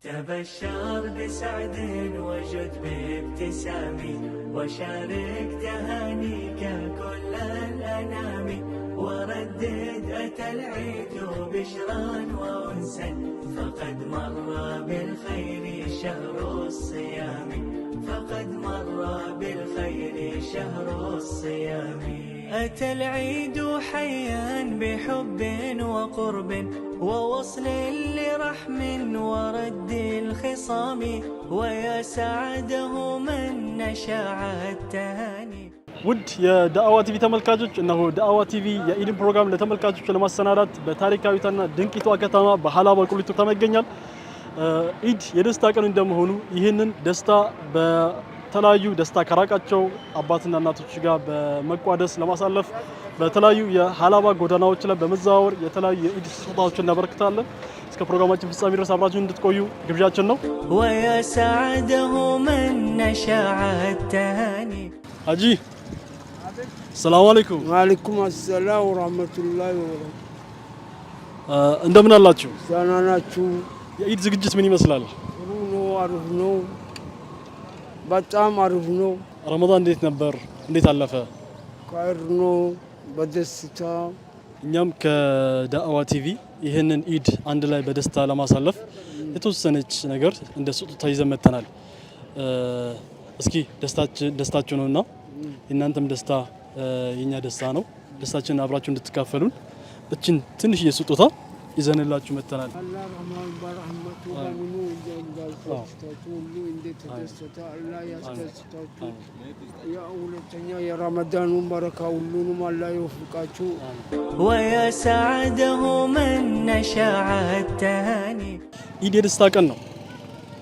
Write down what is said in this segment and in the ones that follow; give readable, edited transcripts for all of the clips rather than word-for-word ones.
تبشر بسعد وجد بابتسام وشارك تهانيك كل الأنام وردد أتى العيد بشرا وأنسا فقد مر بالخير شهر الصيام فقد مر بالخير شهر الصيام أتى العيد حيا بحب وقرب ووصل لرحم ورد الخصام ويا سعده من نشاع التهاني ውድ የዳዕዋ ቲቪ ተመልካቾች እነሆ ዳዕዋ ቲቪ የኢድን ፕሮግራም ለተመልካቾች ለማሰናዳት በታሪካዊቷና ድንቂቷ ከተማ በሐላባ ቁሊቶ ተመገኛል። ኢድ የደስታ ቀን እንደመሆኑ ይህንን ደስታ በተለያዩ ደስታ ከራቃቸው አባትና እናቶች ጋር በመቋደስ ለማሳለፍ በተለያዩ የሐላባ ጎዳናዎች ላይ በመዘዋወር የተለያዩ የኢድ ስጦታዎችን እናበረክታለን። እስከ ፕሮግራማችን ፍጻሜ ድረስ አብራችሁን እንድትቆዩ ግብዣችን ነው። ويا سعده من نشاع التهاني አጂ ሰላም አለይኩም። ወአለይኩም ሰላም ወራህመቱላሂ ወበረካቱ። እንደምን አላችሁ? ደህና ናችሁ? የኢድ ዝግጅት ምን ይመስላል? ጥሩ ነው፣ አሪፍ ነው፣ በጣም አሪፍ ነው። ረመዳን እንዴት ነበር? እንዴት አለፈ? ኸይር ነው፣ በደስታ እኛም ከዳዕዋ ቲቪ ይህንን ኢድ አንድ ላይ በደስታ ለማሳለፍ የተወሰነች ነገር እንደ ስጦታ ይዘን መጥተናል። እስኪ ደስታችሁ ነውና የእናንተም ደስታ የኛ ደስታ ነው። ደስታችንን አብራችሁ እንድትካፈሉን እችን ትንሽዬ ስጦታ ይዘንላችሁ መጥተናል። አላህ ረህማን በረህመቱ በምኑ ያስደስታችሁ ሁሉ እንደተደሰተ አላህ ያስደስታችሁ። ሁለተኛ የረመዳኑን በረካ ሁሉንም አላህ ይወፍቃችሁ። ويا سعده من نشاع التهاني ኢድ የደስታ ቀን ነው።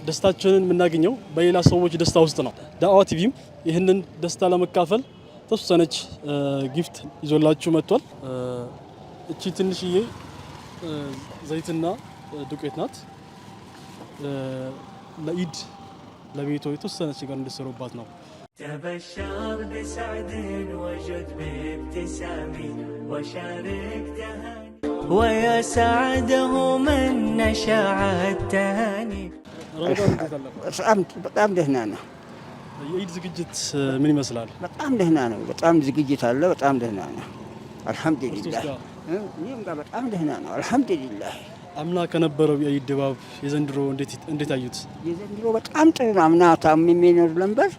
ደስታችንን የምናገኘው በሌላ ሰዎች ደስታ ውስጥ ነው። ዳዕዋ ቲቪም ይህንን ደስታ ለመካፈል ተወሰነች ጊፍት ይዞላችሁ መጥቷል። እቺ ትንሽዬ ዘይትና ዱቄት ናት። ለኢድ ለቤቶ የተወሰነች ነገር እንድትሰሩባት ነው። تبشر بسعد وجد بابتسام وشارك تهاني ويا سعده من نشاع التهاني በጣም ደህና ነው። የኢድ ዝግጅት ምን ይመስላል? በጣም ደህና ነው። በጣም ዝግጅት አለ። በጣም ደህና ነው። አልሐምዱሊላህ። እኔም ጋር በጣም ደህና ነው። አልሐምዱሊላህ። አምና ከነበረው የኢድ ድባብ የዘንድሮ እንዴት አዩት? የዘንድሮ በጣም ጥሩ ነው። አምና ታምሜ ነው ነበር።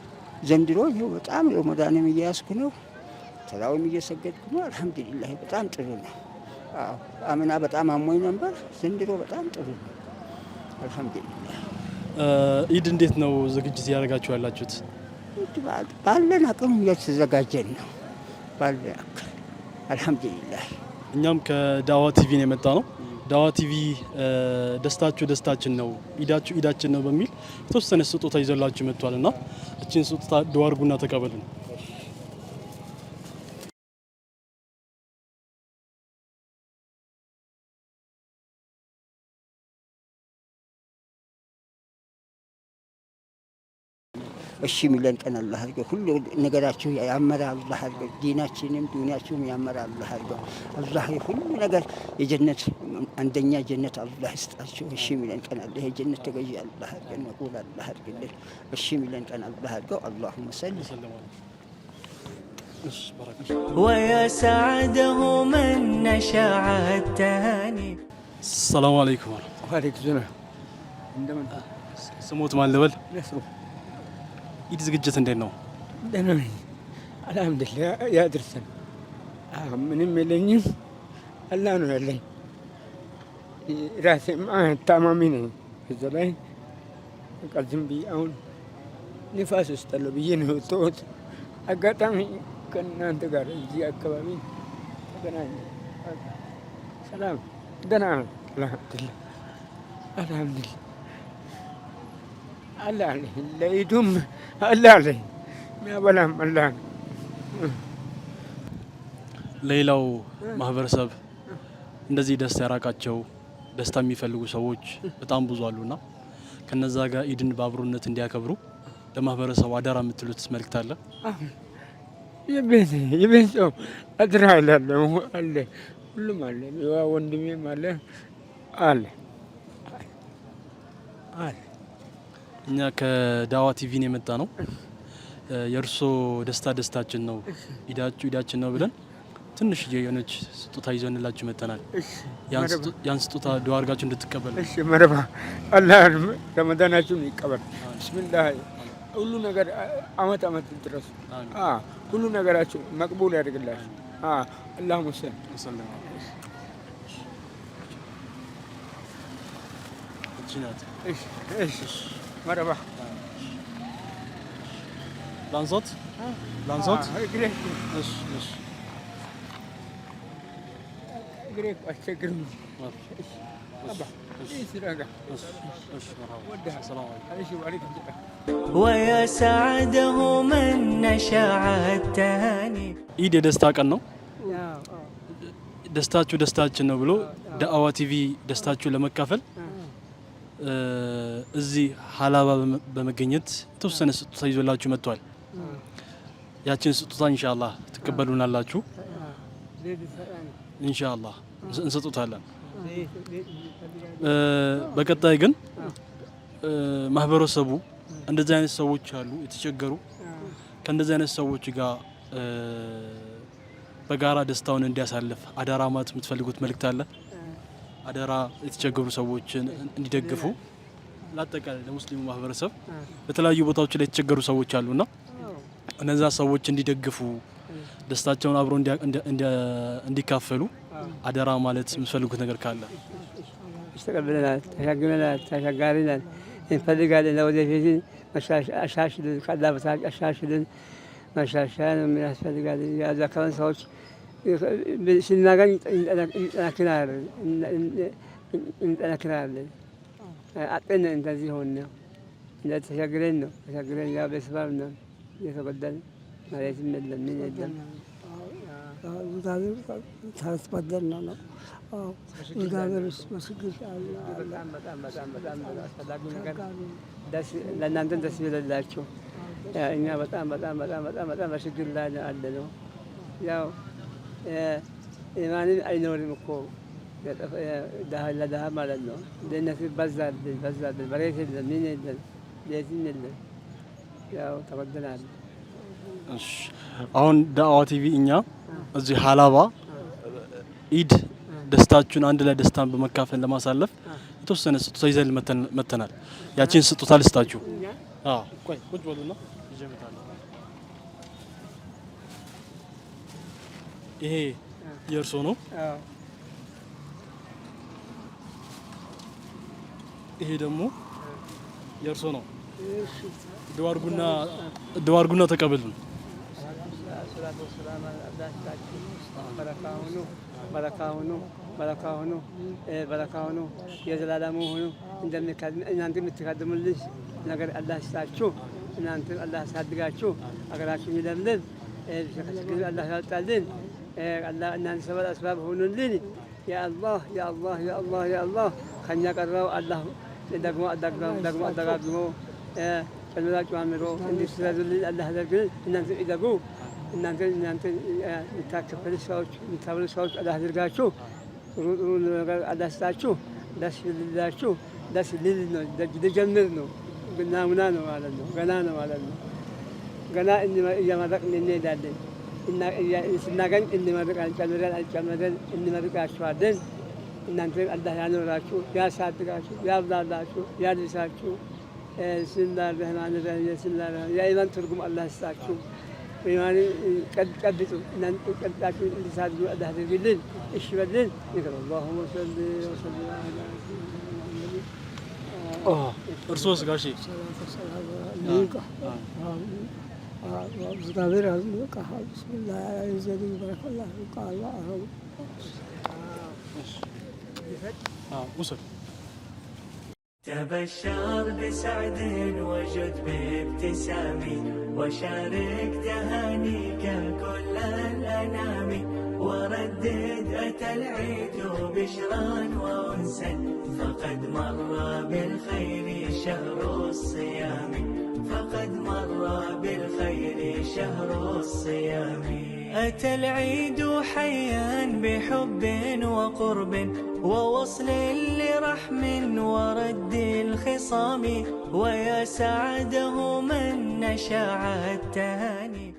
ዘንድሮ ይኸው በጣም ረመዳንም እያያዝኩ ነው። ተራዊም እየሰገድኩ ነው። አልሐምዱሊላህ በጣም ጥሩ ነው። አዎ አምና በጣም አሞኝ ነበር። ዘንድሮ በጣም ጥሩ ነው። አልሐምዱሊላህ። ኢድ እንዴት ነው ዝግጅት እያደረጋችሁ ያላችሁት? ባለን አቅም እየተዘጋጀን ነው። ባለን አቅም አልሐምዱሊላህ። እኛም ከዳዕዋ ቲቪ ነው የመጣ ነው። ዳዕዋ ቲቪ ደስታችሁ ደስታችን ነው፣ ኢዳችሁ ኢዳችን ነው በሚል የተወሰነ ስጦታ ይዘላችሁ መጥቷልና እቺን ስጦታ ዱዓ አድርጉና ተቀበሉን። እሺ ሚለን ቀን አላህ አድርገው። ሁሉ ነገራችሁ ያመረ አላህ አድርገው። ዲናችንም ዱንያችንም ያመረ አላህ አድርገው። አላህ ሁሉ ነገር የጀነት አንደኛ ጀነት አላህ ይስጣችሁ። እሺ ሚለን ቀን አላህ የጀነት ተገዢ አላህ አድርገን ወቁል አላህ አድርገን። እሺ ሚለን ቀን አላህ አድርገው። አላሁመ ሰሊ ويا سعده من نشاع التهاني ሰላም አለይኩም። ወአለይኩም ሰላም። እንደምን ስሞት ማን ልበል? ነስሩ። ኢድ ዝግጅት እንዴት ነው? ደህና ነኝ አልሐምዱሊላህ። ያድርሰን። ምንም የለኝም አላህ ነው ያለኝ። ራሴም ታማሚ ነኝ። እዛ ላይ ዝም ብዬ አሁን ንፋስ ውስጥ አለው ብዬ ነው የወጣሁት። አጋጣሚ ከእናንተ ጋር እዚህ አካባቢ ተገናኘ። ሰላም ደህና ነው አልሐምዱሊላህ። አልሐምዱሊላህ አላህ አለኝ። ለኢዱም አላህ አለኝ። የሚያበላም አላህ ነው። ሌላው ማህበረሰብ እንደዚህ ደስታ ያራቃቸው ደስታ የሚፈልጉ ሰዎች በጣም ብዙ አሉና ከነዛ ጋር ኢድን በአብሮነት እንዲያከብሩ ለማህበረሰቡ አደራ የምትሉት መልእክት አለ? የቤት ሰው አደራ እላለሁ። አለ ሁሉም አለ። ወንድሜም አለ እኛ ከዳዋ ቲቪ ነው የመጣ ነው። የእርሶ ደስታ ደስታችን ነው፣ ኢዳችሁ ኢዳችን ነው ብለን ትንሽ የሆነች ስጦታ ይዘንላችሁ መጥተናል። ያን ስጦታ ዱዓ አድርጋችሁ እንድትቀበሉ። እሺ መረባ አላህ ረመዳናችሁን ይቀበል። ቢስሚላህ ሁሉ ነገር አመት አመት ድረስ ሁሉ ነገራችሁ መቅቡል ያድርግላችሁ። አላህ ሙሰለም እሺ መረባ ላንሶት እሺ ግሬክ አስቸግርም ويا سعده من نشع التهاني ኢድ የደስታ ቀን ነው። ደስታችሁ ደስታችን ነው ብሎ ዳዋ ቲቪ ደስታችሁ ለመካፈል እዚህ ሀላባ በመገኘት የተወሰነ ስጦታ ይዞላችሁ መጥቷል። ያችን ስጦታ ኢንሻአላህ ትቀበሉናላችሁ። ኢንሻአላህ እንሰጡታለን። በቀጣይ ግን ማህበረሰቡ እንደዚህ አይነት ሰዎች አሉ የተቸገሩ፣ ከእንደዚህ አይነት ሰዎች ጋር በጋራ ደስታውን እንዲያሳልፍ አደራ ማለት የምትፈልጉት መልእክት አለ? አደራ የተቸገሩ ሰዎችን እንዲደግፉ ለአጠቃላይ ለሙስሊሙ ማህበረሰብ በተለያዩ ቦታዎች ላይ የተቸገሩ ሰዎች አሉና እነዛ ሰዎች እንዲደግፉ ደስታቸውን አብረው እንዲካፈሉ አደራ ማለት የምትፈልጉት ነገር ካለ? ተቀብለናል፣ ተሻጋሪናል፣ እንፈልጋለን። ለወደፊት አሻሽልን፣ ከአላህ በታች አሻሽልን። ማሻሻያ ነው የሚያስፈልጋለን። ያዛከረን ሰዎች ስናገኝ እንጠነክራለን። አጥን እንደዚህ ሆነ ተሻግረን ነው ተሻግረን ያው በስባብ ነው እየተጎዳን ማለትም የለም ምን የለም ታስበደልና ነው። እግዚአብሔር መስጊድ በጣም አስፈላጊ ነገር ለእናንተም ደስ ይበላችሁ። እኛ በጣም በችግር ላይ አለ ነው። ያው ኢማንም አይኖርም እኮ ለድሀ ማለት ነው። ድህነት በዛብን መሬት የለም ምን የለም ቤትም የለም። ያው ተበድለናል። አሁን ዳዋ ቲቪ እኛ እዚህ ሀላባ ኢድ ደስታችሁን አንድ ላይ ደስታን በመካፈል ለማሳለፍ የተወሰነ ስጦታ ይዘን መተናል። ያቺን ስጦታ ልስጣችሁ። ቆይ ቁጭ በሉና ይሄ የእርሶ ነው። ይሄ ደግሞ የእርሶ ነው። ድዋ አድርጉና ተቀበሉን። በረካ ሁኑ፣ የዘላለሙ ሁኑ። እናንተ የምትካድሙልኝ ነገር አላህ ይስጣችሁ። እናንተ አላህ ያሳድጋችሁ። አገራችን ይለምልም። ችግር አላህ ያወጣልን። እናንተ ሰበብ አስባብ ሁኑልን። ያ አላህ ከኛ ቀረው አላህ ደግሞ አደጋግሞ ጨምራችሁ አምሮ እንዲስራዙልን አላህ ያደርግልን። እናንተ ይደጉ። እናንተ የምታከፈሉ ሰዎች የምታበሉ ሰዎች አላህ ያደርጋችሁ። ጥሩ ነገር አላህ ይስጣችሁ። ደስ ይላችሁ። ደስ ሊል ነው ልጀምር ነው ናሙና ነው ማለት ነው። ገና ነው ማለት ነው። ገና እየመረቅን እንሄዳለን። ስናገኝ እንመርቅ አልጨምረን እንመርቃችኋለን። እናንተ አላህ ያኖራችሁ፣ ያሳድጋችሁ፣ ያብላላችሁ፣ ያልብሳችሁ። ብስሚላሂ ረህማኒ ረሂም የኢማን ትርጉም አላህ ይስጣችሁ። ኢማን ቀጥጡ። እናንተ ቀጥታችሁ እንድታድጉ አላህ ያድርግልን። እሺ በልን። አላሁመ ሰሊ ወሰለም እርሶስ ጋሼ? እግዚአብሔር ያዝልቃል። ብስሚላህ ይዘልኝ በረከላህ ቃል አረብ ውሰድ። تبشر بسعد وجد بابتسام وشارك تهانيك كل الأنام وردد أتى العيد بشرا وأنسا فقد مر بالخير شهر الصيام فقد مر بالخير شهر الصيام أتى العيد حيا بحب وقرب ووصل لرحم ورد الخصام، ويا سعده من نشاع التهاني.